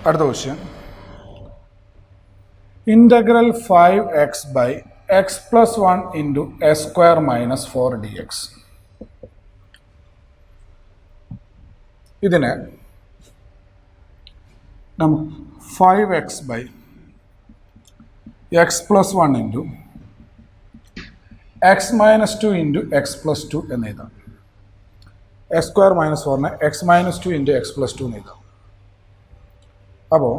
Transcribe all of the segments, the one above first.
അടുത്ത question integral 5x by x plus 1 into s square minus 4 dx. ഇതിനെ നമുക്ക് 5x by x plus 1 into x minus 2 into x plus 2 എന്ന് എഴുതാം. x square minus 4നെ x minus 2 into x plus 2 എന്ന് എഴുതാം. അപ്പോൾ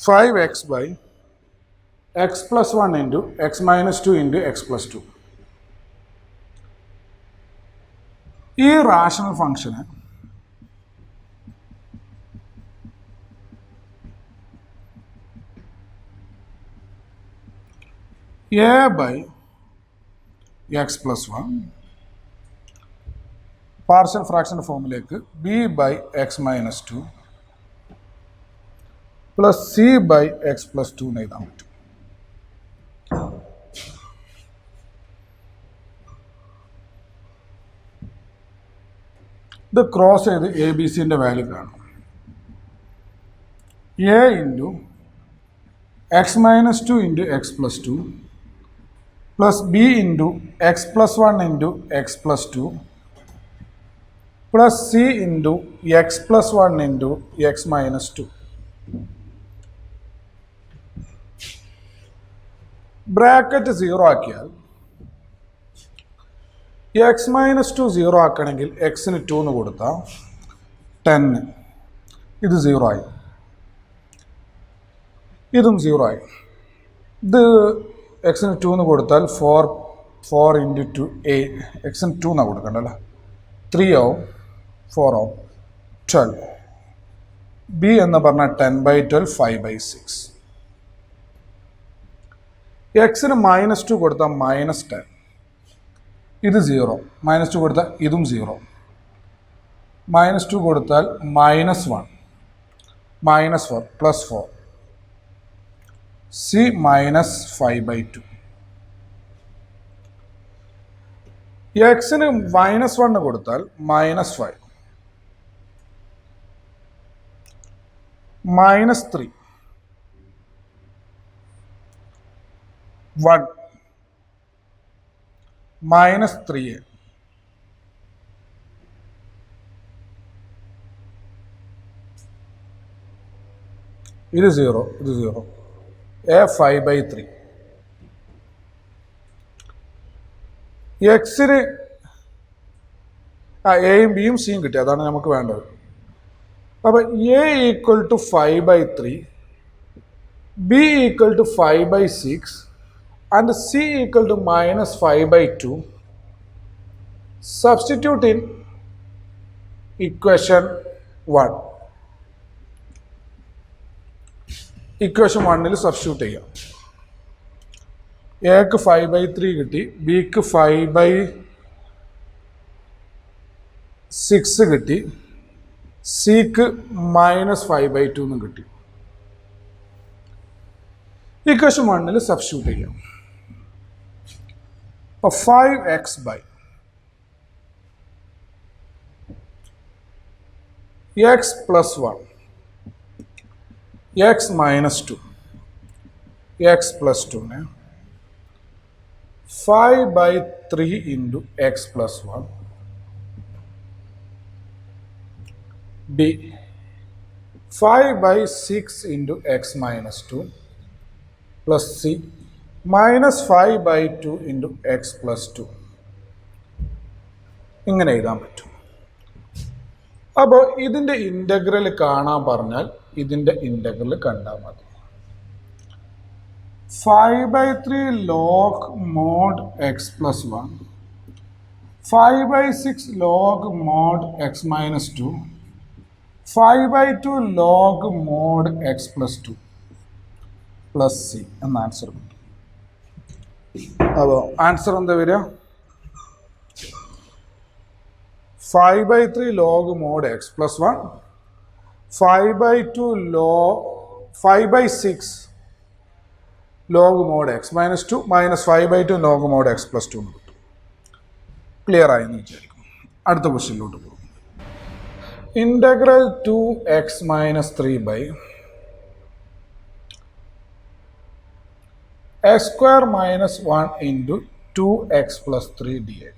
5x by x plus 1 into x minus 2 into x plus 2. ഈ rational ഫംഗ്ഷന് a by x plus 1 partial fraction ഫോമിലേക്ക് b by x minus 2 plus C by x plus 2 എന്ന് എഴുതാൻ പറ്റും. ഇത് ക്രോസ് ചെയ്ത് എ ബി സിൻ്റെ വാല്യൂ കാണും. A into x minus 2 into x plus 2 plus B into x plus 1 into x plus 2 plus C into x plus 1 into x minus 2. Bracket 0 ആക്കിയാൽ X minus 2 0 ആക്കണമെങ്കിൽ എക്സിന് 2 എന്ന് കൊടുത്താൽ 10, ഇത് 0 ആയി, ഇതും 0 ആയി. ഇത് എക്സിന് 2 എന്ന് കൊടുത്താൽ 4 ഇൻറ്റു 2 8, എക്സിന് 2 എന്നാണ് കൊടുക്കണ്ടല്ലേ, 3 ആവും, 4 ആവും, 12. ബി എന്ന് പറഞ്ഞാൽ 10/12 5/6. എക്സിന് -2 കൊടുത്താൽ -10, ഇത് 0, -2 കൊടുത്താൽ ഇതും 0, -2 കൊടുത്താൽ -1, -4 പ്ലസ് 4, സി -5/2. എക്സിന് -1 കൊടുത്താൽ -5, -3, 1, -3a, ഇത് 0, ഇത് 0, a 5/3. എക്സിന് എയും ബിയും സിയും കിട്ടി, അതാണ് നമുക്ക് വേണ്ടത്. അപ്പോൾ A equal to 5/3, B equal to 5/6 and c equal to -5/2. Substitute in equation 1. Equation 1 substitute ചെയ്യാം. എക്ക് 5/3 കിട്ടി, ബിക്ക് 5/6 കിട്ടി, സിക്ക് -5/2 എന്നും കിട്ടി. ഇക്വേഷൻ 1 സബ്സ്റ്റിറ്റ്യൂട്ട് ചെയ്യാം. അപ്പോൾ 5x by x plus 1 x minus 2 x plus 2 ने 5/3 into x plus 1 b 5/6 into x minus 2 plus c -5/2 into x plus 2. ഇങ്ങനെ എഴുതാൻ പറ്റും. അപ്പോൾ ഇതിൻ്റെ ഇൻ്റഗ്രൽ കാണാൻ പറഞ്ഞാൽ ഇതിൻ്റെ ഇൻ്റഗ്രൽ കണ്ടാൽ മതി. 5/3 log mod x plus 1, 5/6 log mod x minus 2, 5/2 log mod x plus 2 plus c എന്ന ആൻസർ കിട്ടും. അപ്പോൾ ആൻസർ എന്താ വരിക? 5/3 log mod x plus 1, 5/2 log 5/6 log mod x minus 2 -5/2 log mod x plus 2 എന്ന് കിട്ടും. ക്ലിയർ ആയെന്ന് വിചാരിക്കും. അടുത്ത ക്വസ്റ്റ്യനിലോട്ട് പോകും. Integral 2x - 3 x² - 1 into 2x plus 3 dx.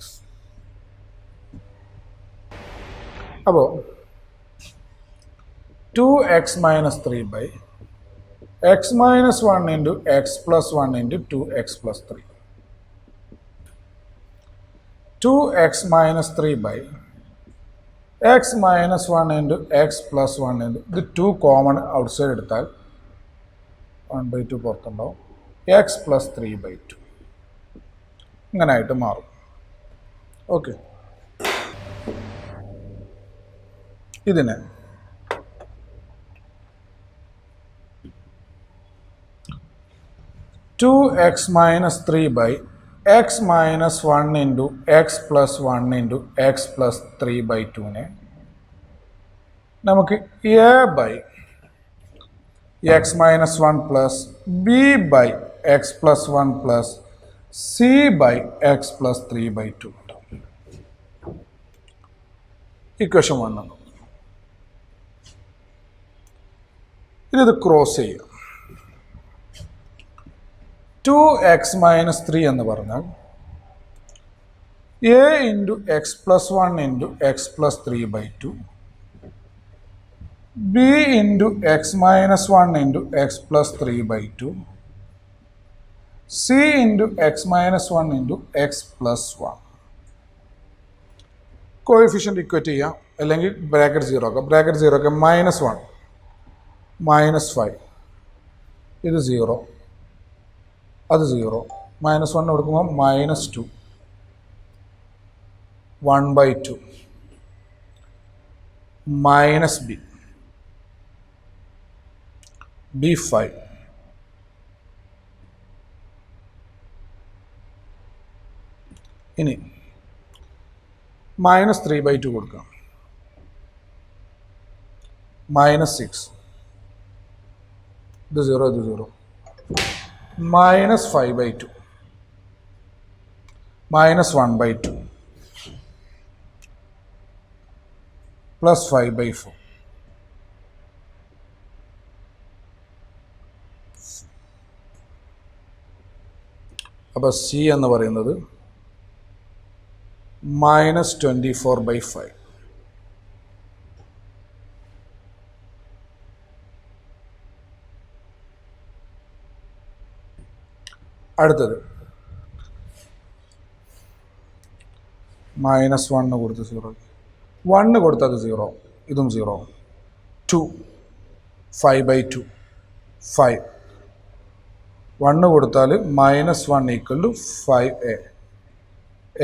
അപ്പോൾ 2x - 3 x minus 1 into x plus 1 into 2x plus 3. 2x minus 3 x minus 1 into x plus 1 into ഇത് 2 common outside എടുത്താൽ 1/2 പുറത്തുണ്ടാവും. x plus 3/2 ഇങ്ങനായിട്ട് മാറും. ഓക്കെ, ഇതിനെ 2x minus 3 x minus 1 into x plus 1 into x plus 3/2 നമുക്ക് a by x minus 1 plus b by x plus 1 plus c by x plus 3/2 equation 1 ആണ്. ഇത് cross ചെയ്യാം. 2x minus 3 എന്ന് പറഞ്ഞാൽ a into x plus 1 into x plus 3/2 b into x minus 1 into x plus 3/2 c into x minus 1 into x plus 1. Coefficient equate ചെയ്യാം, അല്ലെങ്കിൽ bracket 0 ആക്കാം. Bracket 0 ആക്കാം. -1 -5 ഇത് 0, അത് 0. -1 കൊടുക്കുമ്പോൾ -2 1/2 minus b b5 ഇനി -3/2 കൊടുക്കാം. -6 ഇത് 0, ഇത് 0. -5/2 -1/2 +5/4 അപ്പോൾ സി എന്ന് പറയുന്നത് -24/5. അടുത്തത് -1 കൊടുത്ത് 0, 1 കൊടുത്തത് 0, ഇതും 0. 2 5/2 5 1 കൊടുത്താൽ -1 equal to 5a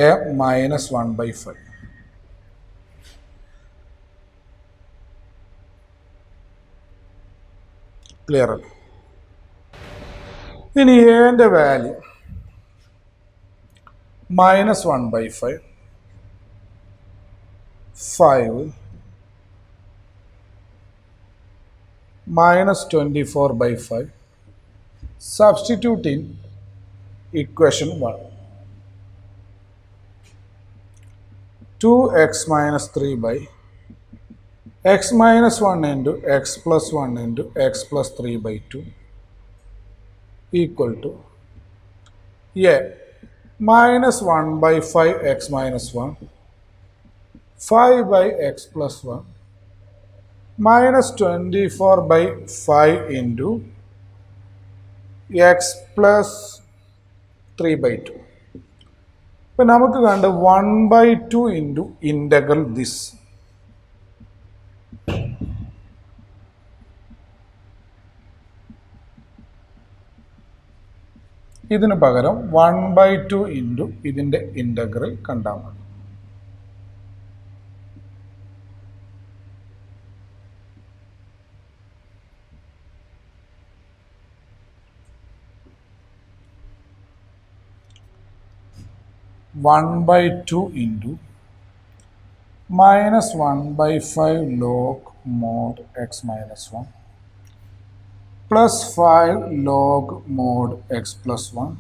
a -1/5. Clear അല്ലേ? ഇനി എൻ്റെ value -1/5 5 -24/5. Substitute in equation 1. 2x minus 3 x minus 1 into x plus 1 into x plus 3/2 equal to a -1/5 x minus 1 5 x plus 1 -24/5 into x plus 3/2. ഇപ്പം നമുക്ക് കണ്ട് 1/2 ഇൻറ്റു ഇൻ്റഗ്രൽ ദിസ്. ഇതിന് പകരം 1/2 into ഇതിൻ്റെ integral കണ്ടാൽ മതി. (1/2) into -1/5 log mod x minus 1 plus 5 log mod x plus 1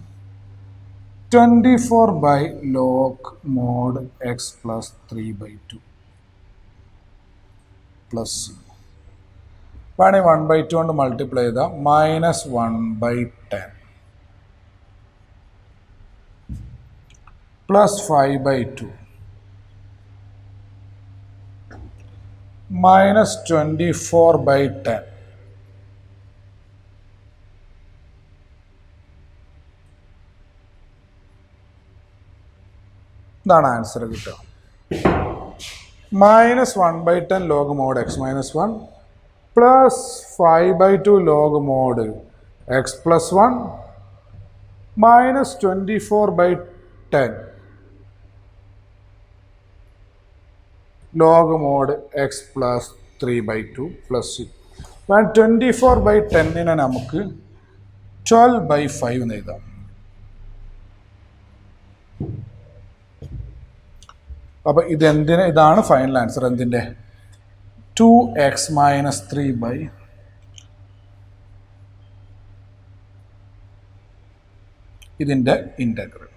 24 by log mod x plus 3/2 plus വേണമെങ്കിൽ 1/2 കൊണ്ട് മൾട്ടിപ്ലൈ ചെയ്താൽ -1/10 plus 5/2 minus 24/10. ഇതാണ് ആൻസർ കിട്ടുക. -1/10 log mod x minus 1 plus 5/2 log mod x plus 1 minus 24/10 log mod x plus 3/2 plus c. 24/10 നമുക്ക് 12/5 എന്ന് എഴുതാം. അപ്പോൾ ഇതാണ് ഫൈനൽ ആൻസർ. എന്തിൻ്റെ 2x minus 3 ഇതിൻ്റെ ഇൻ്റഗ്രൽ.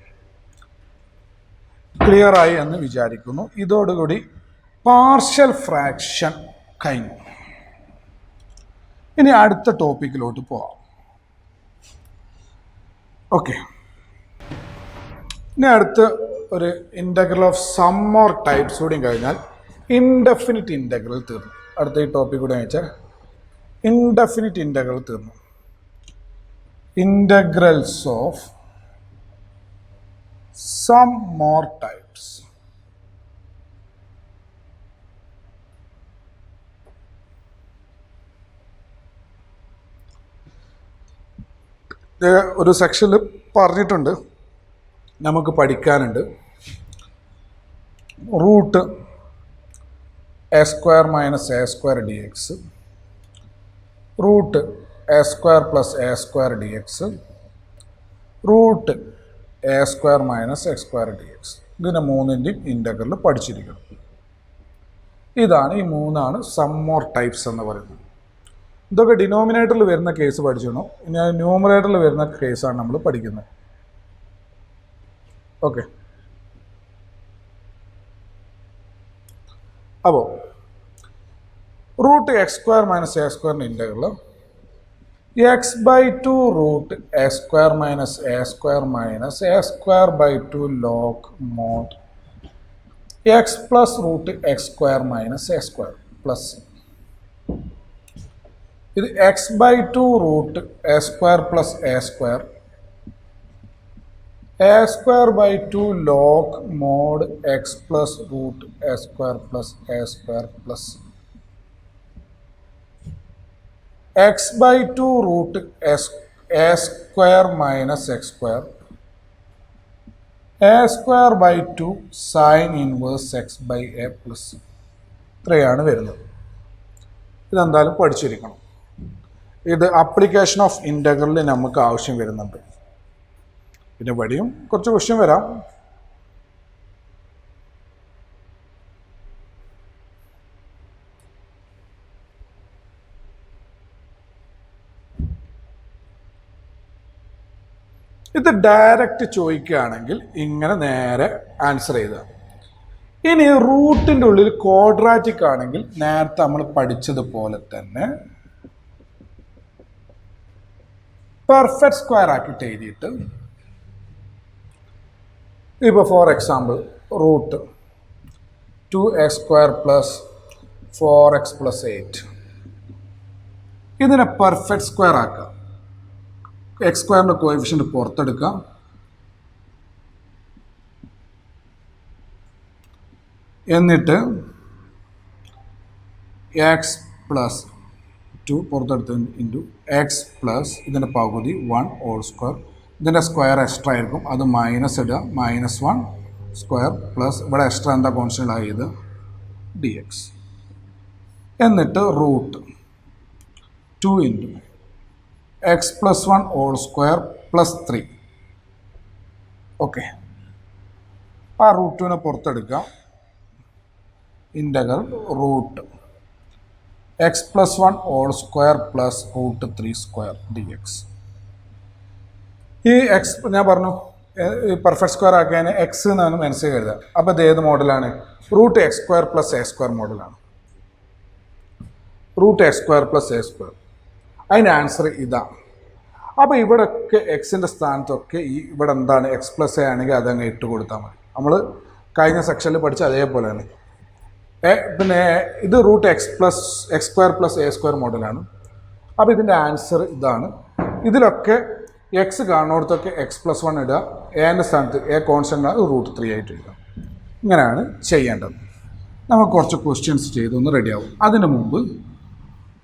ക്ലിയർ ആയി എന്ന് വിചാരിക്കുന്നു. ഇതോടുകൂടി പാർഷ്യൽ ഫ്രാക്ഷൻ കഴിഞ്ഞു. ഇനി അടുത്ത ടോപ്പിക്കിലോട്ട് പോവാം. ഓക്കെ, ഇനി അടുത്ത് ഒരു integral of some more types കൂടി കഴിഞ്ഞാൽ ഇൻഡെഫിനിറ്റ് ഇൻ്റഗ്രൽ തീർന്നു. അടുത്ത ഈ ടോപ്പിക് കൂടി വെച്ചാൽ ഇൻഡെഫിനിറ്റ് ഇൻ്റഗ്രൽ തീർന്നു. Integrals of some more types. ഒരു സെക്ഷനിൽ പറഞ്ഞിട്ടുണ്ട്, നമുക്ക് പഠിക്കാനുണ്ട്. Root a² minus a² dx, root a² plus a² dx, root a² minus x² dx. ഇതിനെ മൂന്നിൻ്റെയും ഇൻ്റഗ്രൽ പഠിച്ചിരിക്കണം. ഇതാണ് ഈ മൂന്നാണ് സം മോർ ടൈപ്സ് എന്ന് പറയുന്നത്. ഇതൊക്കെ ഡിനോമിനേറ്ററിൽ വരുന്ന കേസ് പഠിച്ചിരുന്നു. ഇനി ന്യൂമറേറ്ററിൽ വരുന്ന കേസാണ് നമ്മൾ പഠിക്കുന്നത്. ഓക്കെ, അപ്പോൾ root x² minus a² integral x/2 root a² minus a² minus a²/2 log mod x plus root x² minus a² plus ഇത് x/2 root a² plus a² a²/2 log mod x plus root a² plus a² plus x/2 root a² minus x² a²/2 sin inverse x/a plus ഇത്രയാണ് വരുന്നത്. ഇതെന്തായാലും പഠിച്ചിരിക്കണം. ഇത് application of ഇൻ്റഗ്രലിൽ നമുക്ക് ആവശ്യം വരുന്നുണ്ട്. പിന്നെ വഴിയും കുറച്ച് ക്വസ്റ്റ്യൻ വരാം. ഇത് ഡയറക്റ്റ് ചോദിക്കുകയാണെങ്കിൽ ഇങ്ങനെ നേരെ ആൻസർ ചെയ്താൽ. ഇനി റൂട്ടിൻ്റെ ഉള്ളിൽ ക്വാഡ്രാറ്റിക് ആണെങ്കിൽ നേരത്തെ നമ്മൾ പഠിച്ചതുപോലെ തന്നെ പെർഫെക്റ്റ് സ്ക്വയർ ആക്കിയിട്ട് എഴുതിയിട്ട്, ഇപ്പോൾ for example root 2x² plus 4x plus 8 ഇതിനെ പെർഫെക്റ്റ് സ്ക്വയർ ആക്കുക. x² coefficient പുറത്തെടുക്കാം. എന്നിട്ട് x പ്ലസ് 2 പുറത്തെടുത്ത് ഇൻറ്റു എക്സ് പ്ലസ് ഇതിൻ്റെ പകുതി 1 ഹോൾ സ്ക്വയർ. ഇതിൻ്റെ സ്ക്വയർ എക്സ്ട്രാ ആയിരിക്കും, അത് മൈനസ് ഇടുക. -1 സ്ക്വയർ പ്ലസ് ഇവിടെ എക്സ്ട്രാ എന്താ കോൺസ്റ്റൻ്റ് ആയത് dx. എന്നിട്ട് root 2 into x plus 1 whole square plus 3. Okay, ആ റൂട്ടിനെ പുറത്തെടുക്കാം. Integral root x plus 1 whole square plus root 3 square dx. ഈ ഞാൻ പറഞ്ഞു പെർഫെക്റ്റ് സ്ക്വയർ ആക്കിയാൽ എക്സ് എന്നാണ് മനസ്സിൽ കരുതുക. അപ്പോൾ ഇത് ഏത് മോഡലാണ്? Root x square plus a square മോഡലാണ്. Root x square plus a square. അതിൻ്റെ ആൻസർ ഇതാണ്. അപ്പോൾ ഇവിടെയൊക്കെ എക്സിൻ്റെ സ്ഥാനത്തൊക്കെ ഇവിടെ എന്താണ് എക്സ് പ്ലസ് എ ആണെങ്കിൽ അതങ്ങ് ഇട്ട് കൊടുത്താൽ മതി. നമ്മൾ കഴിഞ്ഞ സെക്ഷനിൽ പഠിച്ച അതേപോലെ തന്നെ. പിന്നെ ഇത് root x square plus a square മോഡലാണ്. അപ്പോൾ ഇതിൻ്റെ ആൻസർ ഇതാണ്. ഇതിലൊക്കെ എക്സ് കാണുന്നിടത്തൊക്കെ എക്സ് പ്ലസ് 1 ഇടുക, എൻ്റെ സ്ഥാനത്ത് എ കോൺസ്റ്റൻ്റ് ആണ് റൂട്ട് 3 ആയിട്ട് ഇടുക. ഇങ്ങനെയാണ് ചെയ്യേണ്ടത്. നമുക്ക് കുറച്ച് ക്വസ്റ്റ്യൻസ് ചെയ്തൊന്ന് റെഡിയാവും. അതിന് മുമ്പ്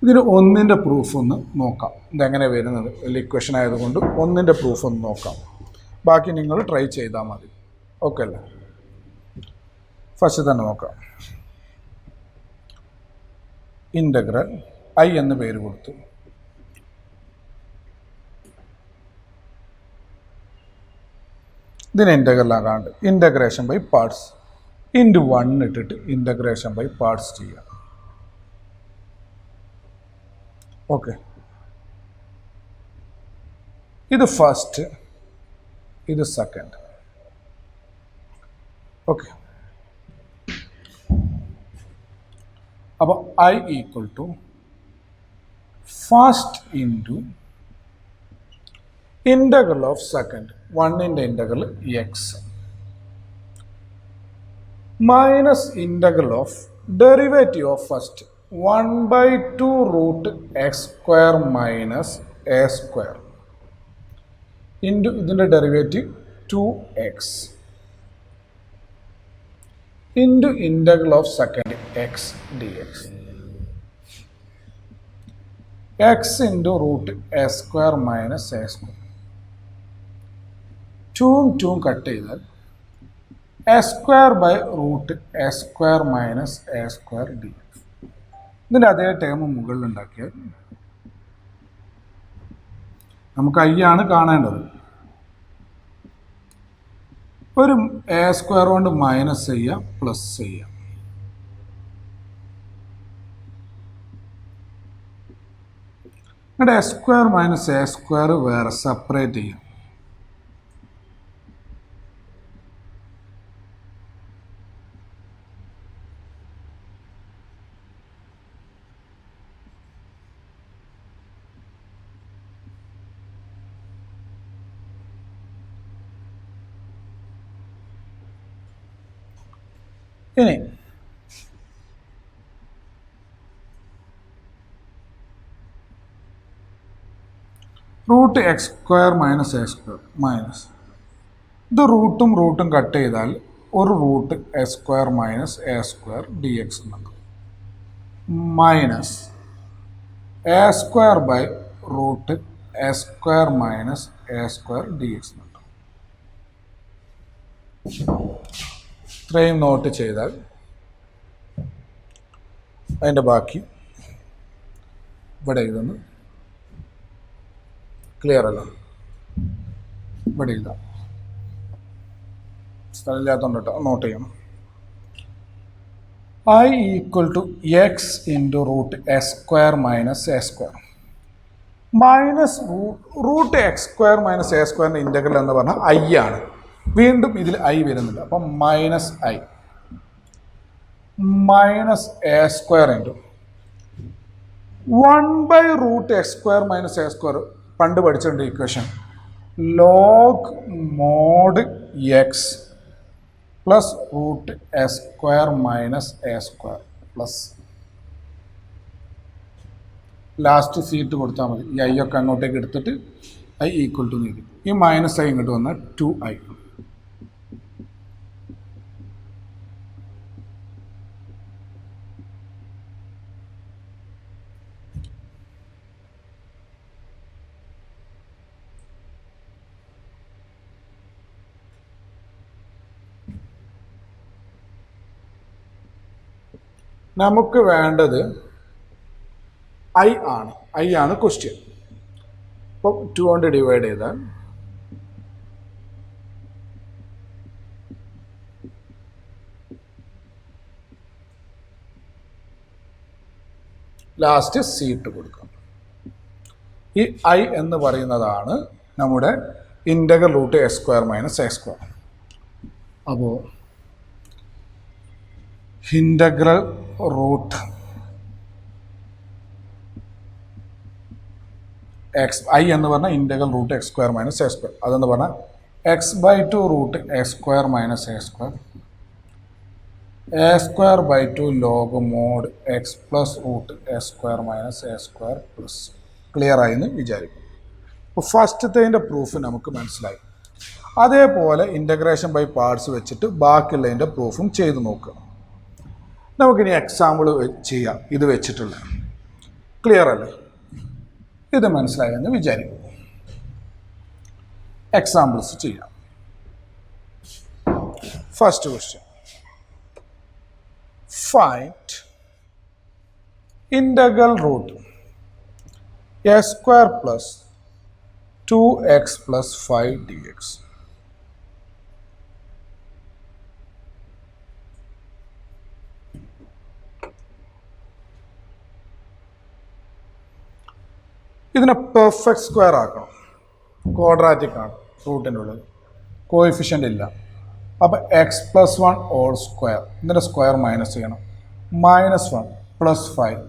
ഇതിന് ഒന്നിൻ്റെ പ്രൂഫ് ഒന്ന് നോക്കാം. ഇതെങ്ങനെ വരുന്നത് ഇക്വേഷൻ ആയതുകൊണ്ട് ഒന്നിൻ്റെ പ്രൂഫ് ഒന്ന് നോക്കാം. ബാക്കി നിങ്ങൾ ട്രൈ ചെയ്താൽ മതി. ഓക്കെ അല്ലേ? ഫസ്റ്റ് തന്നെ നോക്കാം. ഇൻ്റഗ്രൽ ഐ എന്ന് പേര് കൊടുത്തു. ഇതിന് ഇൻ്റഗ്രലാകാണ്ട് ഇൻ്റഗ്രേഷൻ ബൈ പാർട്സ് ഇൻറ്റു 1 ഇട്ടിട്ട് ഇൻ്റഗ്രേഷൻ ബൈ പാർട്സ് ചെയ്യാം. ഓക്കെ, ഇത് ഫസ്റ്റ്, ഇത് സെക്കൻഡ്. ഓക്കെ, അപ്പോൾ I equal to first into integral of second 1ൻ്റെ integral x minus integral of derivative of first 1/2 root x square minus a square into ഇതിൻ്റെ derivative 2x into integral of second x d x. X into root a square minus a square. 2 cut ചെയ്താൽ a square by root a square minus a square d x. ഇതിൻ്റെ അതേ term മുകളിൽ ഉണ്ടാക്കിയാൽ നമുക്ക് I ആണ് കാണേണ്ടത്. ഒരു a square കൊണ്ട് മൈനസ് ചെയ്യാം, പ്ലസ് ചെയ്യാം. എന്നിട്ട് a square minus a square വേറെ സെപ്പറേറ്റ് ചെയ്യാം. ഇനി root x square minus a square minus ഇത് റൂട്ടും കട്ട് ചെയ്താൽ ഒരു root a square minus a square d x എന്നുണ്ട് minus a square by root a square minus a square d x എന്നുണ്ട്. ഇത്രയും നോട്ട് ചെയ്താൽ അതിൻ്റെ ബാക്കി ഇവിടെ ഇതൊന്ന് ക്ലിയർ അല്ല. ഇവിടെ ഇല്ല, സ്ഥലമില്ലാത്തതുകൊണ്ട് കേട്ടോ, നോട്ട് ചെയ്യണം. I equal to x into root a square minus a square minus root x square minus a സ്ക്വയറിൻ്റെ ഇൻ്റഗ്രൽ എന്ന് പറഞ്ഞാൽ ഐ ആണ്. വീണ്ടും ഇതിൽ ഐ വരുന്നുണ്ട്. അപ്പം minus I minus a square into 1/റൂട്ട് x square minus a square പണ്ട് പഠിച്ചിട്ടുണ്ട് equation. Log mod x plus root a square minus a square plus last seat കൊടുത്താൽ മതി. ഈ ഐ ഒക്കെ അങ്ങോട്ടേക്ക് എടുത്തിട്ട് ഐ ഈക്വൽ ടു നീക്കും. ഈ മൈനസ് ഐ ഇങ്ങോട്ട് വന്നാൽ 2i. നമുക്ക് വേണ്ടത് ഐ ആണ്. ഐ ആണ് ക്വസ്റ്റ്യൻ. അപ്പം 2 കൊണ്ട് ഡിവൈഡ് ചെയ്താൽ ലാസ്റ്റ് സീറ്റ് കൊടുക്കാം. ഈ ഐ എന്ന് പറയുന്നതാണ് നമ്മുടെ integral root x square minus x square. അപ്പോൾ ഇൻ്റഗ്രൽ റൂട്ട് എക്സ് ഐ എന്ന് പറഞ്ഞാൽ integral root x square minus x square. അതെന്ന് പറഞ്ഞാൽ x by two root x square minus x square, a square by two log mod x plus root x square minus a square plus. Clear ആയി എന്ന് വിചാരിക്കും. അപ്പോൾ ഫസ്റ്റത്തേതിൻ്റെ proof നമുക്ക് മനസ്സിലായി. അതേപോലെ integration by parts വെച്ചിട്ട് ബാക്കിയുള്ളതിൻ്റെ പ്രൂഫും ചെയ്ത് നോക്കുക. നമുക്കിനി എക്സാമ്പിൾ ചെയ്യാം ഇത് വെച്ചിട്ടുള്ള. ക്ലിയർ അല്ലേ? ഇത് മനസ്സിലായെന്ന് വിചാരിക്കും. എക്സാമ്പിൾസ് ചെയ്യാം. First question, find integral root a square plus 2x plus 5 dx. ഇതിനെ പെർഫെക്റ്റ് സ്ക്വയർ ആക്കണം. ക്വാഡ്രാറ്റിക് ആണ്, റൂട്ടിൻ്റെ ഉള്ളത് കോഎഫിഷ്യൻ്റ് ഇല്ല. അപ്പോൾ x plus one whole square, ഇതിൻ്റെ സ്ക്വയർ മൈനസ് ചെയ്യണം. Minus one plus 5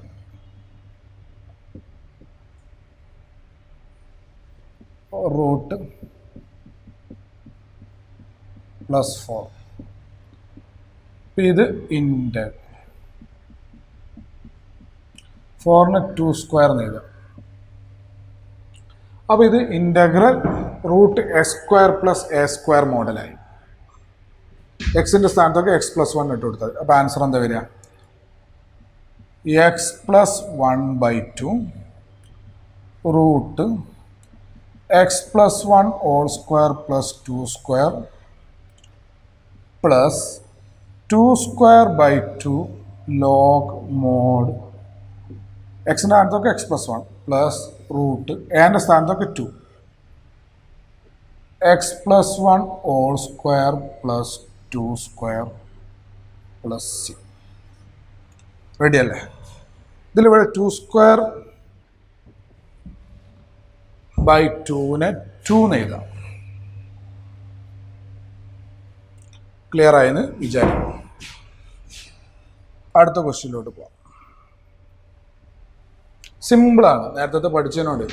root plus 4. ഇത് ഇൻ്റഗ്രൽ 4ന് 2 സ്ക്വയർ എന്ന് എഴുതാം. അപ്പോൾ ഇത് integral root x square plus a square മോഡലായി. എക്സിൻ്റെ സ്ഥാനത്തൊക്കെ എക്സ് പ്ലസ് 1 ഇട്ട് കൊടുത്താൽ അപ്പോൾ ആൻസർ എന്താ വരിക? X plus 1/2 root x plus 1 whole square plus 2 square plus 2 square by 2 log mod എക്സിൻ്റെ സ്ഥാനത്തൊക്കെ എക്സ് പ്ലസ് 1 പ്ലസ് റൂട്ട് എൻ്റെ സ്ഥാനത്തൊക്കെ 2 x plus 1 whole square plus 2 square plus c. Ready അല്ലേ? ഇതിലിവിടെ 2 സ്ക്വയർ ബൈ 2നെ 2 എന്ന് എഴുതാം. ക്ലിയർ ആയെന്ന് വിചാരിക്കും. അടുത്ത ക്വസ്റ്റ്യനിലോട്ട് പോകാം. സിമ്പിളാണ്, നേരത്തെ പഠിച്ചതിനോട്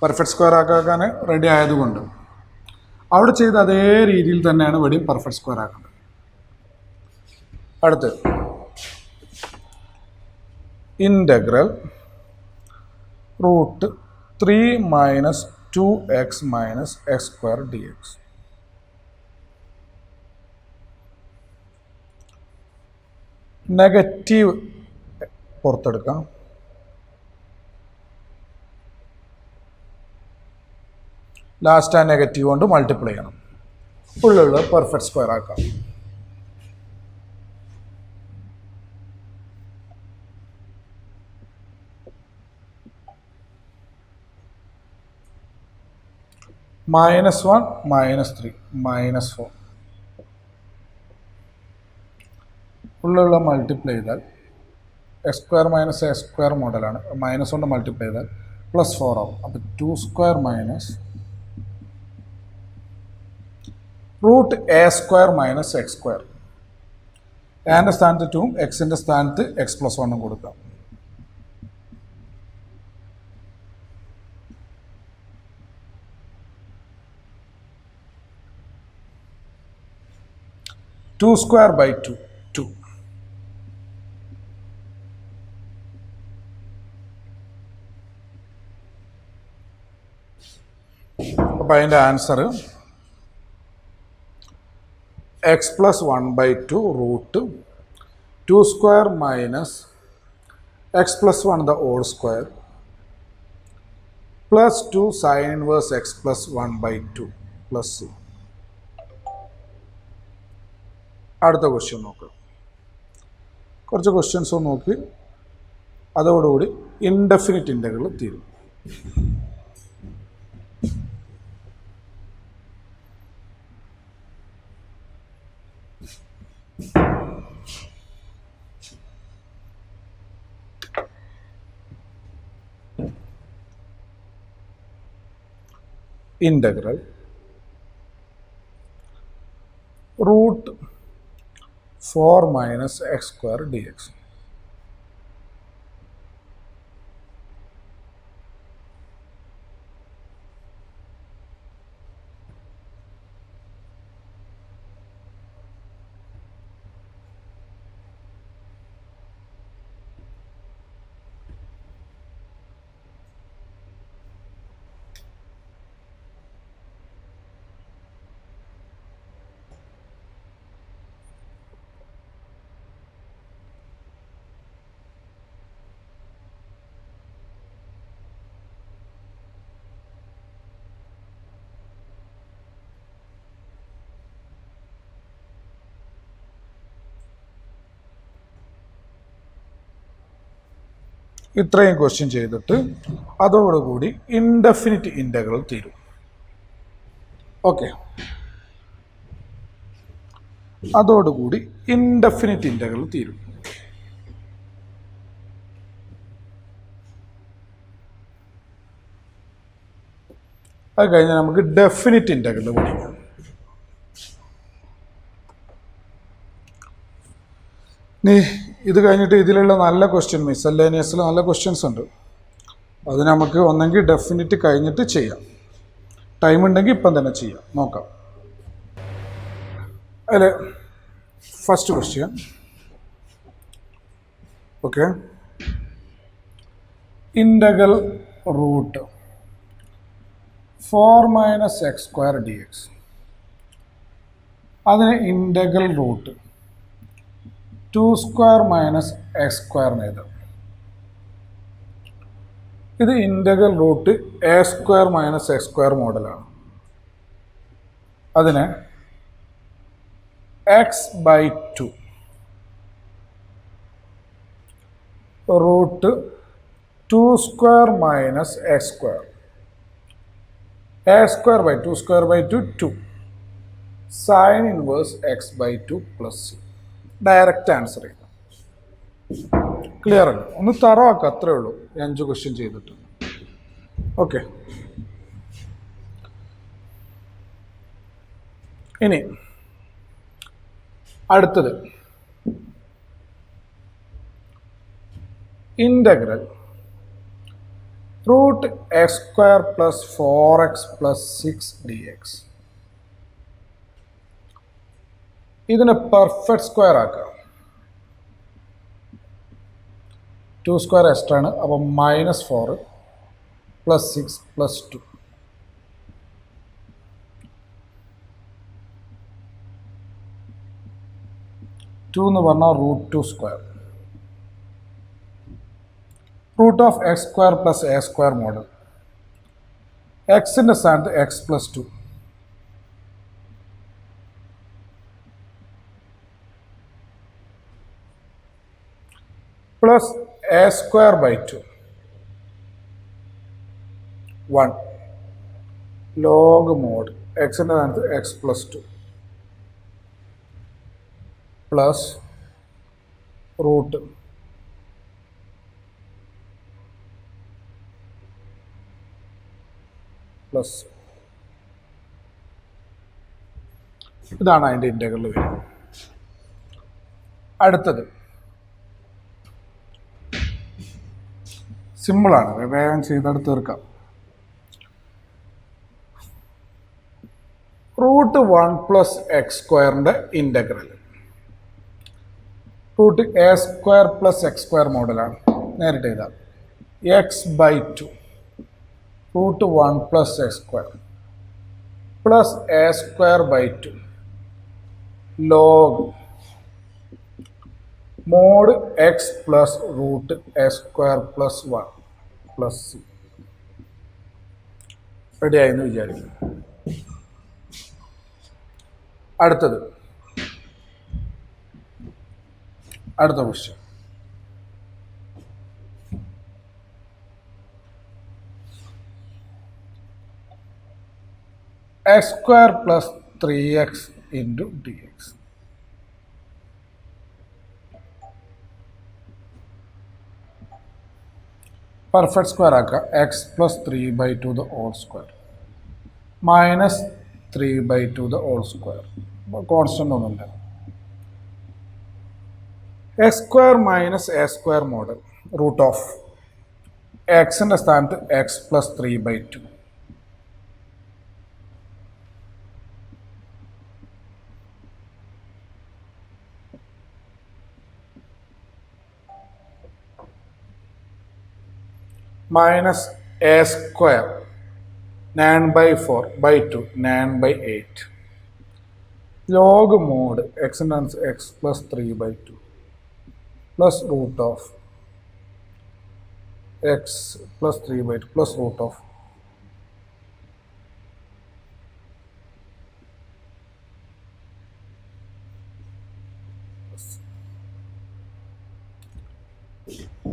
പെർഫെക്റ്റ് സ്ക്വയർ ആക്കാൻ റെഡി ആയതുകൊണ്ട് അവിടെ ചെയ്ത അതേ രീതിയിൽ തന്നെയാണ് ഇവിടെയും പെർഫെക്റ്റ് സ്ക്വയർ ആക്കേണ്ടത്. അടുത്ത് integral root 3 minus 2x minus x square d x. Negative പുറത്തെടുക്കാം. ലാസ്റ്റ് ആ നെഗറ്റീവ് കൊണ്ട് മൾട്ടിപ്ലൈ ചെയ്യണം. ഉള്ളിലുള്ള പെർഫെക്റ്റ് സ്ക്വയർ ആക്കാം. -1 -3 -4 ഉള്ളിലുള്ള മൾട്ടിപ്ലൈ ചെയ്താൽ x square minus a square മോഡലാണ്. മൈനസ് കൊണ്ട് മൾട്ടിപ്ലൈ ചെയ്താൽ പ്ലസ് 4 ആവും. അപ്പോൾ 2 square minus root a square minus x square. എൻ്റെ സ്ഥാനത്ത് 2ഉം എക്സിൻ്റെ സ്ഥാനത്ത് എക്സ് പ്ലസ് 1ഉം കൊടുക്കാം. Two square by 2 2. അപ്പോൾ അതിൻ്റെ answer x plus 1/2 root 2 square minus x plus 1 the whole square plus 2 sine inverse x plus 1/2 plus c. അടുത്ത ക്വസ്റ്റ്യൻ നോക്കുക. കുറച്ച് ക്വസ്റ്റ്യൻസ് നോക്കി അതോടുകൂടി ഇൻഡെഫിനിറ്റ് ഇൻ്റഗ്രൽ തീരും. integral root 4 minus x square d x. ഇത്രയും question ചെയ്തിട്ട് അതോടുകൂടി ഇൻഡെഫിനിറ്റ് ഇൻ്റഗ്രൽ തീരും. ഓക്കെ, അതോടുകൂടി ഇൻഡെഫിനിറ്റ് ഇൻ്റഗ്രൽ തീരും. അത് കഴിഞ്ഞാൽ നമുക്ക് ഡെഫിനിറ്റ് ഇൻ്റഗ്രൽ പഠിക്കാം. ഇത് കഴിഞ്ഞിട്ട് ഇതിലുള്ള നല്ല ക്വസ്റ്റ്യൻ, മിസ്സല്ലേനിയസിൽ നല്ല ക്വസ്റ്റ്യൻസ് ഉണ്ട്. അത് നമുക്ക് ഒന്നെങ്കിൽ ഡെഫിനിറ്റ് കഴിഞ്ഞിട്ട് ചെയ്യാം, ടൈം ഉണ്ടെങ്കിൽ ഇപ്പം തന്നെ ചെയ്യാം. നോക്കാം. അതിൽ first question, okay, integral root 4 minus x square d x. അതിന് integral root 2 square minus x square എഴുതാം. ഇത് integral root a square minus x square മോഡലാണ്. അതിന് x/2 root 2 square minus x square, a square by 2 square by 2 2 sine inverse x/2 plus c. Direct answer ചെയ്തു. Clear അല്ല? ഒന്ന് തറവാക്കുക, അത്രേ ഉള്ളൂ. 5 question ചെയ്തിട്ട്. ഓക്കെ, ഇനി അടുത്തത് integral root x square plus 4x plus 6 d x. ഇതിനെ പെർഫെക്റ്റ് സ്ക്വയർ ആക്കാം. 2 സ്ക്വയർ എക്സ്ട്രാ ആണ്, അപ്പം -4 പ്ലസ് 6 പ്ലസ് 2. 2 എന്ന് പറഞ്ഞാൽ root 2 square. Root of x square plus a square model. എക്സിൻ്റെ സ്ഥാനത്ത് x plus 2 plus a square by 2 1 log mod എക്സിൻ്റെ സ്ഥാനത്ത് x plus 2 plus root plus. ഇതാണ് അതിൻ്റെ ഇൻ്റഗ്രൽ വരുന്നത്. അടുത്തത് സിമ്പിളാണ്, വേഗം ചെയ്തെടുത്ത് തീർക്കാം. റൂട്ട് 1 പ്ലസ് എക്സ് സ്ക്വയറിൻ്റെ integral. Root a square plus x square മോഡലാണ്. നേരിട്ട് എഴുതാം. x/2 root 1 plus x square plus a square by 2 log mod x plus root a square plus 1 plus c. റെഡിയായെന്ന് വിചാരിക്കുന്നു. അടുത്ത question. X square plus 3x into d x. Perfect square ആക്കുക. X plus 3/2 the whole square minus 3/2 the whole square constant ഒന്നുമില്ല. X square minus a square mod root of എക്സിൻ്റെ സ്ഥാനത്ത് x plus 3/2 minus a square 9/4/2 9/8 log mod എക്സിൻ്റെ x plus 3/2 plus root of x plus 3/2 plus root of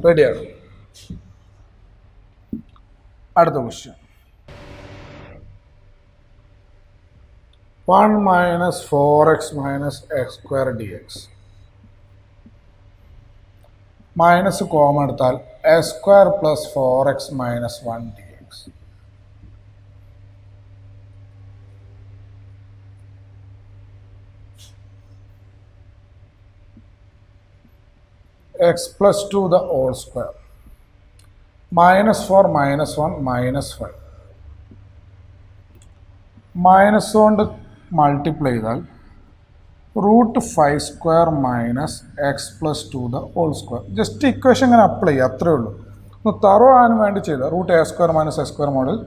റെഡിയാണ്. അടുത്ത question 1 minus 4x minus x square dx. Minus common എടുത്താൽ x square plus 4x minus 1 dx. X plus 2 the whole square. -4 -1 -5 minus കൊണ്ട് multiply ചെയ്താൽ √5 square minus x plus 2 the whole square. Just equation ഇങ്ങനെ apply ചെയ്യുക, അത്രയേ ഉള്ളൂ. ഒന്ന് തറോ ആകാൻ വേണ്ടി ചെയ്താൽ √a² minus x square model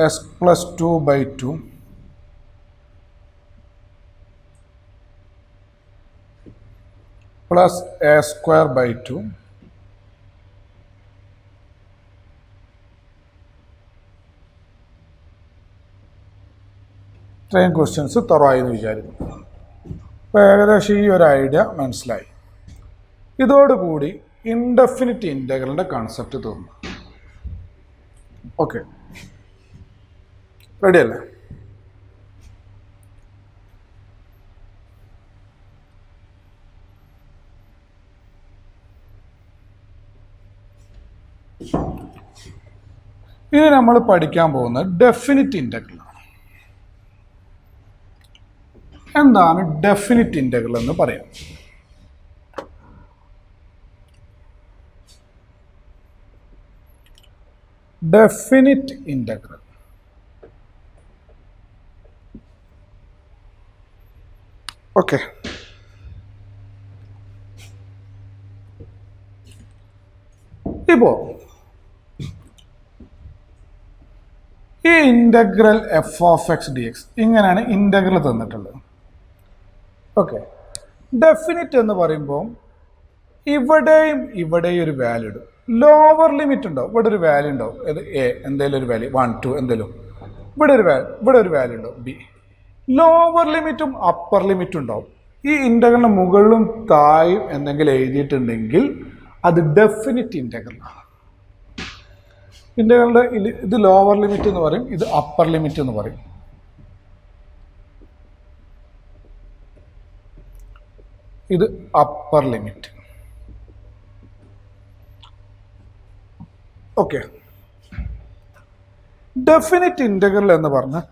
x plus 2/2 plus a²/2 ഇത്രയും ക്വസ്റ്റ്യൻസ് തറവായി എന്ന് വിചാരിക്കുന്നു. അപ്പോൾ ഏകദേശം ഈ ഒരു ഐഡിയ മനസ്സിലായി. ഇതോടുകൂടി ഇൻഡെഫിനിറ്റ് ഇൻ്റഗ്രലിൻ്റെ കൺസെപ്റ്റ് തോന്നുന്നു. ഓക്കെ, റെഡി അല്ലേ? ഇനി നമ്മൾ പഠിക്കാൻ പോകുന്നത് ഡെഫിനിറ്റ് ഇൻ്റഗ്രൽ. എന്താണ് ഡെഫിനിറ്റ് ഇൻ്റഗ്രൽ എന്ന് പറയാം. ഡെഫിനിറ്റ് ഇൻ്റഗ്രൽ ഓക്കെ, ഇപ്പോ ഈ ഇൻ്റഗ്രൽ f(x) dx ഇങ്ങനെയാണ് ഇൻ്റഗ്രൽ തന്നിട്ടുള്ളത്. ഓക്കെ, ഡെഫിനിറ്റ് എന്ന് പറയുമ്പോൾ ഇവിടെയും ഒരു വാല്യൂ ഇടും. ലോവർ ലിമിറ്റ് ഉണ്ടാവും, ഇവിടെ ഒരു വാല്യൂ ഉണ്ടാവും. ഇത് എ എന്തെങ്കിലും ഒരു വാല്യൂ 1 2 എന്തെങ്കിലും. ഇവിടെ ഒരു വാല്യൂ ഉണ്ടാവും ബി. ലോവർ ലിമിറ്റും അപ്പർ ലിമിറ്റും ഉണ്ടാവും. ഈ ഇൻ്റഗ്രലിന് മുകളിലും താഴെയും എന്തെങ്കിലും എഴുതിയിട്ടുണ്ടെങ്കിൽ അത് ഡെഫിനിറ്റ് ഇൻ്റഗ്രലാണ്. ഇൻ്റഗ്രലിൻ്റെ ഇത് ലോവർ ലിമിറ്റ് എന്ന് പറയും, ഇത് അപ്പർ ലിമിറ്റ് എന്ന് പറയും. ഇത് upper limit. Okay, definite integral എന്ന് പറഞ്ഞാൽ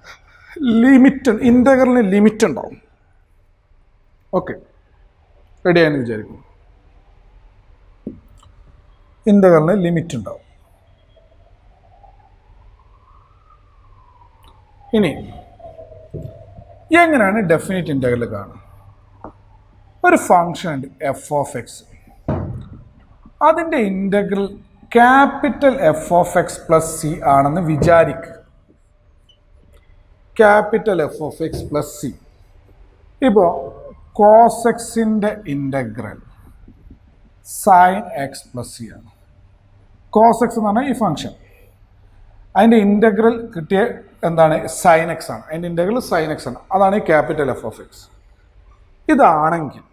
ഇൻ്റഗ്രലിന് ലിമിറ്റ് ഉണ്ടാവും. ഓക്കെ, റെഡിയായെന്ന് വിചാരിക്കുന്നു. ഇൻ്റഗ്രലിന് ലിമിറ്റ് ഉണ്ടാവും. ഇനി എങ്ങനെയാണ് ഡെഫിനിറ്റ് ഇൻ്റഗ്രൽ കാണുക? ഒരു ഫംഗ്ഷൻ ഉണ്ട് f(x), അതിൻ്റെ integral capital f(x) plus c ആണെന്ന് വിചാരിക്കുക. Capital f(x) plus c. ഇപ്പോൾ cos x-ൻ്റെ ഇൻ്റഗ്രൽ sin x പ്ലസ് c ആണ്. cos x എന്ന് പറഞ്ഞാൽ ഈ ഫംഗ്ഷൻ, അതിൻ്റെ ഇൻ്റഗ്രൽ കിട്ടിയ എന്താണ്? sin x ആണ്. അതിൻ്റെ ഇൻ്റഗ്രൽ sin x ആണ്. അതാണ് ഈ ക്യാപിറ്റൽ f(x). ഇതാണെങ്കിൽ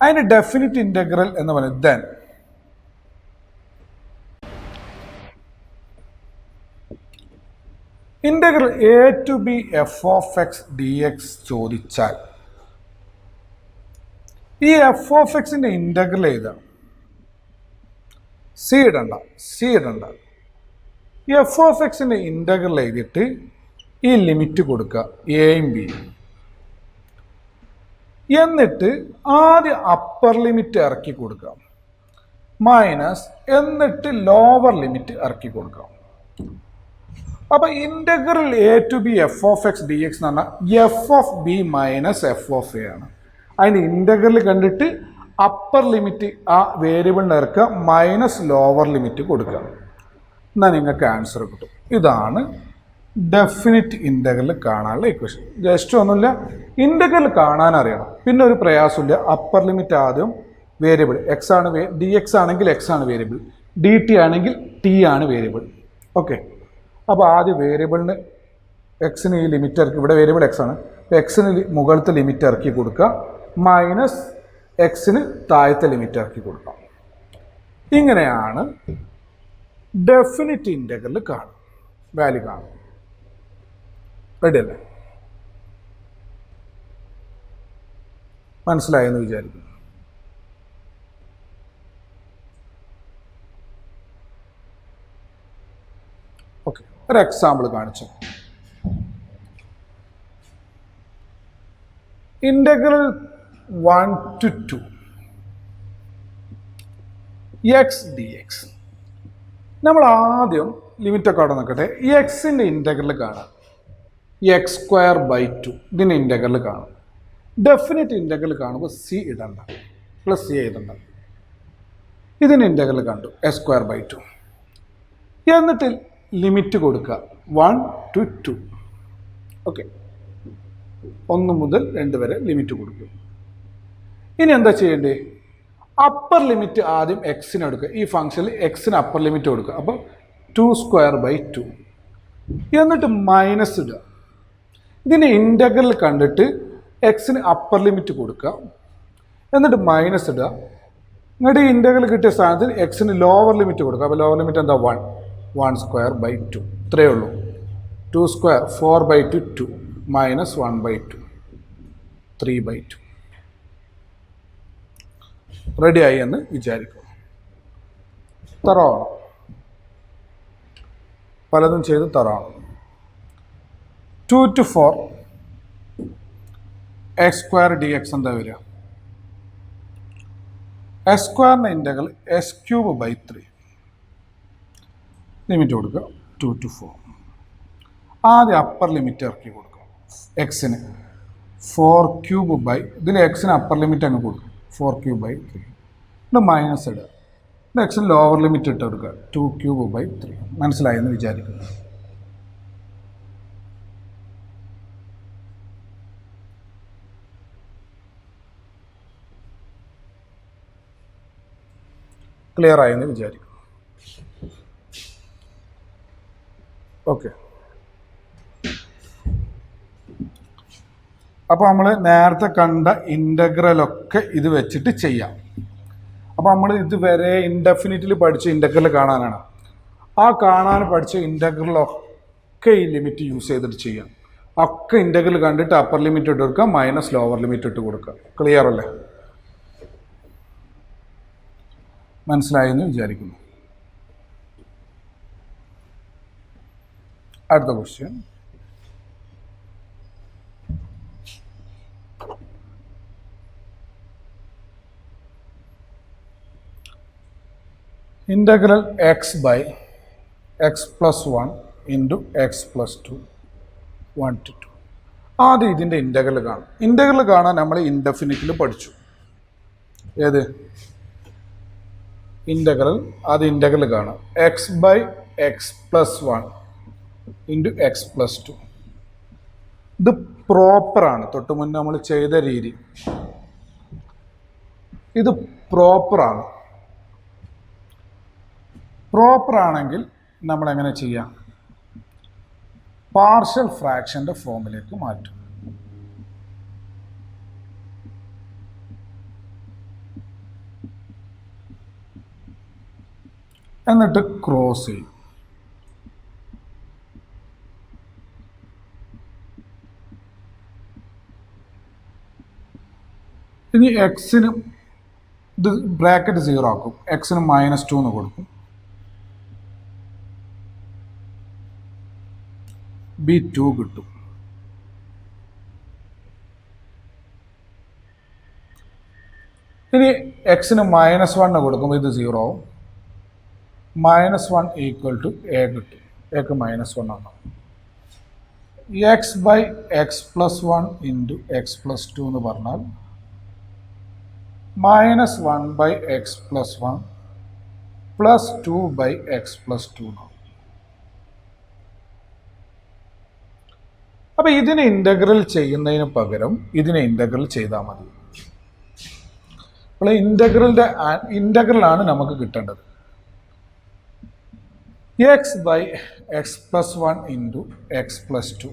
അതിൻ്റെ ഡെഫിനിറ്റ് ഇൻ്റഗ്രൽ എന്ന് പറയുന്നത് then integral a to b f(x) dx ചോദിച്ചാൽ ഈ f(x)ൻ്റെ ഇൻ്റഗ്രൽ ഏതാണ്? സി ഇടണ്ട. ഈ f(x)ൻ്റെ ഇൻ്റഗ്രൽ എഴുതിയിട്ട് ഈ ലിമിറ്റ് കൊടുക്കുക എയും ബിയും. എന്നിട്ട് ആദ്യം അപ്പർ ലിമിറ്റ് ഇറക്കി കൊടുക്കാം, മൈനസ് എന്നിട്ട് ലോവർ ലിമിറ്റ് ഇറക്കി കൊടുക്കാം. അപ്പൊ integral a to b f of x d x എന്ന് പറഞ്ഞാൽ f of b minus f of a ആണ്. അതിന് ഇന്റഗ്രൽ കണ്ടിട്ട് അപ്പർ ലിമിറ്റ് ആ വേരിയബിളിന് ഇറക്കുക, മൈനസ് ലോവർ ലിമിറ്റ് കൊടുക്കുക. എന്നാൽ നിങ്ങൾക്ക് ആൻസർ കിട്ടും. ഇതാണ് ഡെഫിനിറ്റ് ഇൻ്റഗ്രൽ കാണാനുള്ള ഇക്വേഷൻ. ജസ്റ്റ് ഒന്നുമില്ല, ഇൻ്റഗ്രൽ കാണാൻ അറിയണം, പിന്നെ ഒരു പ്രയാസമില്ല. അപ്പർ ലിമിറ്റ് ആദ്യം വേരിയബിൾ എക്സ് ആണ്, ഡി എക്സ് ആണെങ്കിൽ എക്സ് ആണ് വേരിയബിൾ, ഡി ടി ആണെങ്കിൽ ടി ആണ് വേരിയബിൾ. ഓക്കെ, അപ്പോൾ ആദ്യം വേരിയബിളിന് എക്സിന് ഈ ലിമിറ്റ് ഇറക്കി, ഇവിടെ വേരിയബിൾ എക്സ് ആണ്, എക്സിന് മുകളിലത്തെ ലിമിറ്റ് ഇറക്കി കൊടുക്കുക, മൈനസ് എക്സിന് താഴത്തെ ലിമിറ്റ് ഇറക്കി കൊടുക്കാം. ഇങ്ങനെയാണ് ഡെഫിനിറ്റ് ഇൻ്റഗ്രൽ കാണും, വാല്യൂ കാണും. റെഡി അല്ലേ? മനസ്സിലായെന്ന് വിചാരിക്കുന്നു. ഓക്കെ, ഒരു എക്സാമ്പിൾ കാണിച്ചു. Integral 1 to 2 X d X. നമ്മൾ ആദ്യം ലിമിറ്റൊക്കെ അവിടെ നിൽക്കട്ടെ. ഈ എക്സിൻ്റെ ഇൻ്റഗ്രൽ കാണാം, എക്സ് സ്ക്വയർ ബൈ 2. ഇതിൻ്റെ ഇൻ്റഗ്രൽ കാണും. ഡെഫിനിറ്റ് ഇൻ്റഗ്രൽ കാണുമ്പോൾ സി ഇടണ്ട, പ്ലസ് സി എഴുതണ്ട. ഇതിന് ഇൻ്റഗ്രൽ കണ്ടു, എക്സ് സ്ക്വയർ ബൈ 2. എന്നിട്ട് ലിമിറ്റ് കൊടുക്കുക 1 to 2. ഓക്കെ, 1 മുതൽ 2 വരെ ലിമിറ്റ് കൊടുക്കുക. ഇനി എന്താ ചെയ്യേണ്ടത്? അപ്പർ ലിമിറ്റ് ആദ്യം എക്സിന് എടുക്കുക. ഈ ഫംഗ്ഷനിൽ എക്സിന് അപ്പർ ലിമിറ്റ് കൊടുക്കുക. അപ്പോൾ 2 സ്ക്വയർ ബൈ 2. എന്നിട്ട് മൈനസ് ഇടുക. ഇതിന് ഇൻ്റഗ്രൽ കണ്ടിട്ട് എക്സിന് അപ്പർ ലിമിറ്റ് കൊടുക്കുക, എന്നിട്ട് മൈനസ് ഇടുക. എന്നിട്ട് ഈ ഇൻ്റഗ്രൽ കിട്ടിയ സ്ഥാനത്ത് എക്സിന് ലോവർ ലിമിറ്റ് കൊടുക്കുക. അപ്പോൾ ലോവർ ലിമിറ്റ് എന്താ? 1 സ്ക്വയർ ബൈ 2. ഇത്രയേ ഉള്ളൂ. 2 square 4 by 2 2 minus 1 by 2 3 by 2. റെഡിയായി എന്ന് വിചാരിക്കും. തറവാണ്, പലതും ചെയ്ത് തറാണ്. 2 to 4 x square d x എന്താ വരിക? എക്സ് സ്ക്വയറിൻ്റെ integral x cube by 3. Limit കൊടുക്കുക 2 to 4. ആദ്യം അപ്പർ ലിമിറ്റ് ഇറക്കി കൊടുക്കുക. എക്സിന് 4 ക്യൂബ് ബൈ, ഇതിൽ എക്സിന് അപ്പർ ലിമിറ്റ് അങ്ങ് കൊടുക്കും, 4 ക്യൂബ് ബൈ 3. ഇത് മൈനസ് ഇടുക. ഇത് എക്സിന് ലോവർ ലിമിറ്റ് ഇട്ട് കൊടുക്കുക 2 ക്യൂബ് ബൈ 3. മനസ്സിലായെന്ന് വിചാരിക്കുന്നു. ക്ലിയർ ആയെന്ന് വിചാരിക്കുന്നു. ഓക്കെ, അപ്പോൾ നമ്മൾ നേരത്തെ കണ്ട ഇൻ്റഗ്രലൊക്കെ ഇത് വെച്ചിട്ട് ചെയ്യാം. അപ്പോൾ നമ്മൾ ഇതുവരെ ഇൻഡെഫിനിറ്റിൽ പഠിച്ച ഇൻ്റഗ്രൽ കാണാനാണ്. ആ കാണാൻ പഠിച്ച ഇൻ്റഗ്രലൊക്കെ ഈ ലിമിറ്റ് യൂസ് ചെയ്തിട്ട് ചെയ്യാം. ഒക്കെ ഇൻ്റഗ്രൽ കണ്ടിട്ട് അപ്പർ ലിമിറ്റ് ഇട്ട് കൊടുക്കുക, മൈനസ് ലോവർ ലിമിറ്റ് ഇട്ട് കൊടുക്കുക. ക്ലിയർ അല്ലേ? മനസ്സിലായെന്ന് വിചാരിക്കുന്നു. അടുത്ത question. Integral x by x plus 1 into x plus 2 1 to 2. ആദ്യം ഇതിൻ്റെ ഇൻ്റഗ്രൽ കാണും. ഇൻ്റഗ്രൽ കാണാൻ നമ്മൾ ഇൻഡെഫിനിറ്റിൽ പഠിച്ചു. ഏത് ഇൻ്റഗ്രൽ? ആദ്യം ഇൻ്റഗ്രൽ കാണാം. X by x plus 1 into x plus 2. ഇത് പ്രോപ്പറാണ്. തൊട്ട് മുന്നേ നമ്മൾ ചെയ്ത രീതി ഇത് പ്രോപ്പറാണ്. പ്രോപ്പറാണെങ്കിൽ നമ്മൾ എങ്ങനെ ചെയ്യാം? പാർഷ്യൽ ഫ്രാക്ഷൻ്റെ ഫോമിലേക്ക് മാറ്റും. എന്നിട്ട് ക്രോസ് ചെയ്യും. ഇനി എക്സിന് ഇത് ബ്രാക്കറ്റ് 0 ആക്കും. എക്സിന് -2 എന്ന് കൊടുക്കും. b2 കിട്ടും. ഇനി എക്സിന് -1 കൊടുക്കുമ്പോൾ ഇത് 0 ആവും. -1 ഈക്വൽ ടു എ കിട്ടും. എക്ക് -1 ആണ്. X by x plus 1 into x plus 2 എന്ന് പറഞ്ഞാൽ -1 by x plus 1 plus 2 by x plus 2 എന്നാണ്. അപ്പം ഇതിനെ ഇൻ്റഗ്രൽ ചെയ്യുന്നതിന് പകരം ഇതിനെ ഇൻ്റഗ്രൽ ചെയ്താൽ മതി. അപ്പോൾ ഇൻ്റഗ്രലാണ് നമുക്ക് കിട്ടേണ്ടത്. X by x plus 1 into x plus 2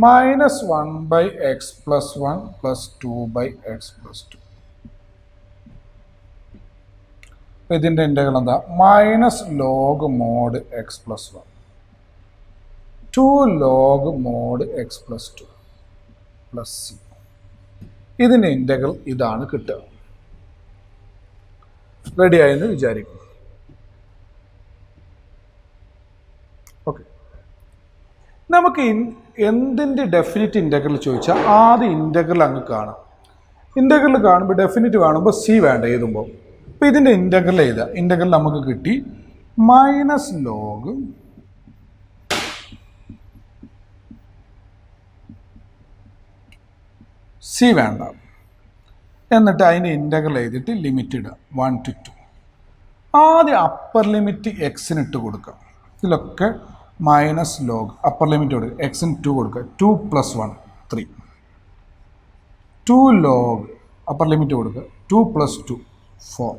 -1 by x plus 1 plus 2 by x plus 2. ഇതിൻ്റെ ഇൻ്റഗ്രൽ എന്താ? -log mod x plus 1 2 log mod x plus 2 plus c. ഇതിൻ്റെ ഇൻ്റഗ്രൽ ഇതാണ് കിട്ടുക. റെഡിയായെന്ന് വിചാരിക്കും. ഓക്കെ, നമുക്ക് എന്തിൻ്റെ ഡെഫിനിറ്റ് ഇൻ്റഗ്രൽ ചോദിച്ചാൽ ആദ്യം ഇൻ്റഗ്രൽ അങ്ങ് കാണാം. ഇൻ്റഗ്രൽ കാണുമ്പോൾ ഡെഫിനിറ്റ് കാണുമ്പോൾ സി വേണ്ട എഴുതുമ്പോൾ. അപ്പോൾ ഇതിൻ്റെ ഇൻ്റഗ്രൽ എഴുതുക. ഇൻ്റഗ്രൽ നമുക്ക് കിട്ടി -log സി വേണ്ട. എന്നിട്ട് അതിൻ്റെ ഇൻ്റഗ്രൽ എഴുതിയിട്ട് ലിമിറ്റ് ഇടുക 1 to 2. ആദ്യം അപ്പർ ലിമിറ്റ് എക്സിന് ഇട്ട് കൊടുക്കുക. ഇതിലൊക്കെ -log അപ്പർ ലിമിറ്റ് കൊടുക്കുക. എക്സിന് 2 കൊടുക്കുക. 2 + 1 3. 2 log അപ്പർ ലിമിറ്റ് കൊടുക്കുക. 2 + 2 4.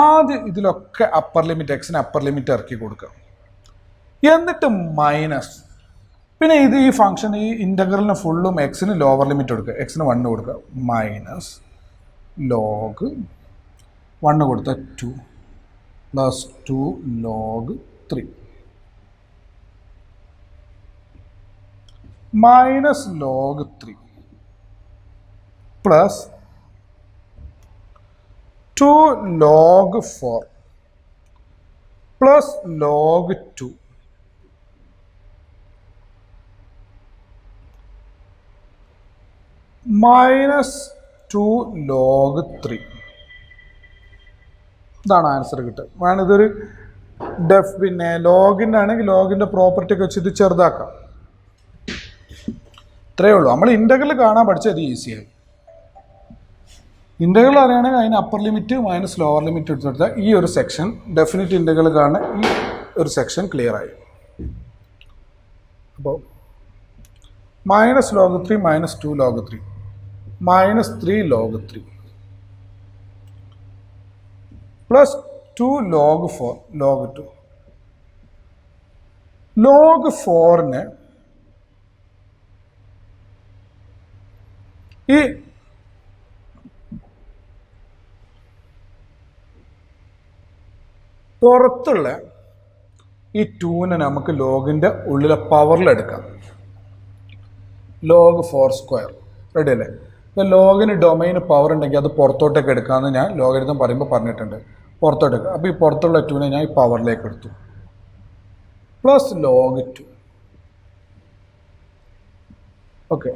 ആദ്യം ഇതിലൊക്കെ അപ്പർ ലിമിറ്റ് എക്സിന് അപ്പർ ലിമിറ്റ് ഇറക്കി കൊടുക്കുക. എന്നിട്ട് മൈനസ്. പിന്നെ ഇത് ഈ ഫംഗ്ഷൻ ഈ ഇൻ്റഗ്രലിന് ഫുള്ളും എക്സിന് ലോവർ ലിമിറ്റ് കൊടുക്കുക. എക്സിന് 1 കൊടുക്കുക. -log 1 കൊടുത്ത 2 + 2 log 3 -log 3 plus 2 log 4 plus log 2 -2 log 3. ഇതാണ് ആൻസർ കിട്ടുക. വേണം ഇതൊരു പിന്നെ ലോഗിൻ്റെ ആണെങ്കിൽ ലോഗിൻ്റെ പ്രോപ്പർട്ടി ഒക്കെ വെച്ച് ഇത് ചെറുതാക്കാം. ഇത്രയേ ഉള്ളൂ. നമ്മൾ ഇൻ്റഗ്രൽ കാണാൻ പഠിച്ചത് ഈസിയായി. ഇൻ്റഗ്രൽ അറിയുകയാണെങ്കിൽ അതിന് upper limit minus lower limit എടുത്തെടുത്താൽ ഈ ഒരു സെക്ഷൻ ഡെഫിനിറ്റ് ഇൻ്റഗ്രൽ കാണാൻ ഈ ഒരു സെക്ഷൻ ക്ലിയർ ആയി. അപ്പോൾ -log 3 -2 log 3 -3 log 3 plus 2 log 4 log 2. log 4-ന് ഈ പുറത്തുള്ള ഈ 2-നെ നമുക്ക് ലോഗിൻ്റെ ഉള്ളിലെ പവറിലെടുക്കാം. log 4² റെഡി അല്ലേ? ഇപ്പോൾ ലോഗിന് ഡൊമൈന് പവർ ഉണ്ടെങ്കിൽ അത് പുറത്തോട്ടേക്ക് എടുക്കാമെന്ന് ഞാൻ ലോഗരിതം പറയുമ്പോൾ പറഞ്ഞിട്ടുണ്ട്. പുറത്തോട്ടേക്ക്. അപ്പോൾ ഈ പുറത്തുള്ള 2-നെ ഞാൻ ഈ പവറിലേക്ക് എടുത്തു. Plus log 2. ഓക്കെ,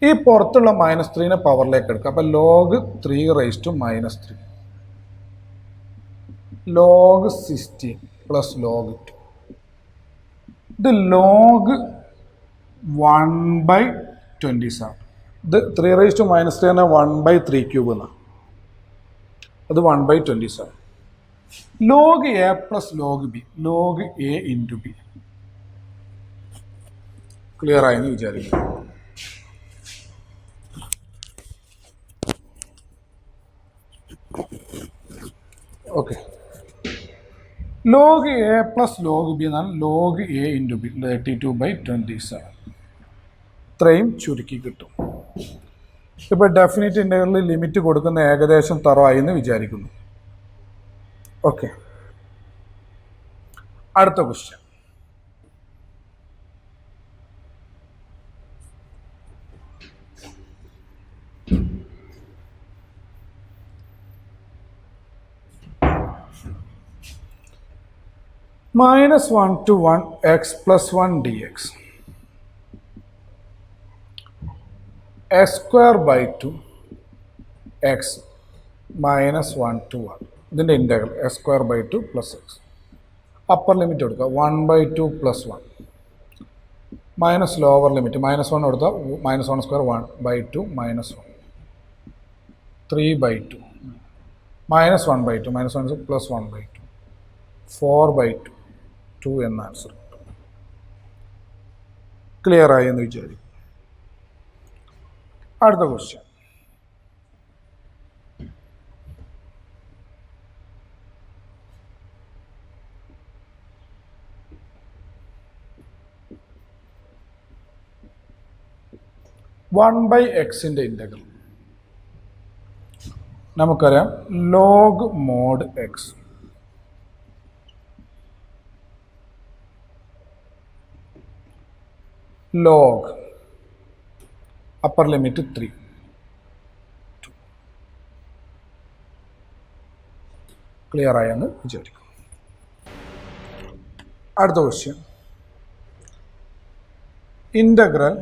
ഈ പുറത്തുള്ള -3-നെ പവറിലേക്ക് എടുക്കുക. അപ്പോൾ log 3 raised to -3 log 16 plus log 2. ഇത് log 1/27. ഇത് 3 raised to -3 ആണ് 1/3³ എന്നാണ്. അത് 1/27. log a plus log b log a into b. Clear ആയെന്ന് വിചാരിക്കും. Okay, log a plus log b എന്നാൽ log a into b 32/27. ഇത്രയും ചുരുക്കി കിട്ടും. ഇപ്പോൾ ഡെഫിനിറ്റ് ഇൻ്റഗ്രലിൽ ലിമിറ്റ് കൊടുക്കുന്ന ഏകദേശം തറവായി എന്ന് വിചാരിക്കുന്നു. ഓക്കെ, അടുത്ത question. minus 1 to 1 x plus 1 dx x square by 2 x minus 1 to 1 ഇതിൻ്റെ integral x square by 2 plus x upper limit കൊടുക്കുക 1 by 2 plus 1 minus lower limit minus 1 കൊടുത്താൽ minus 1 square 1 by 2 minus 1 3 by 2 minus 1 by 2 minus 1 plus 1 by 2 4 by 2 2 എന്ന answer clear ആയി എന്ന് വിചാരിക്കും. അടുത്ത question. One by എക്സിൻ്റെ integral നമുക്കറിയാം log mod x log upper limit 3 clear ആയെന്ന് വിചാരിക്കും. അടുത്ത question. Integral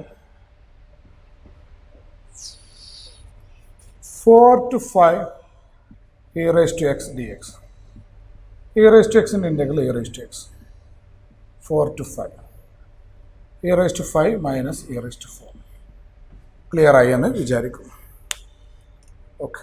4 to 5 e raised to x dx e raised to x ൻ്റെ integral e raised to x 4 to 5 e raised to 5 minus e raised to 4 clear ആയി എന്ന് വിചാരിക്കും. Okay.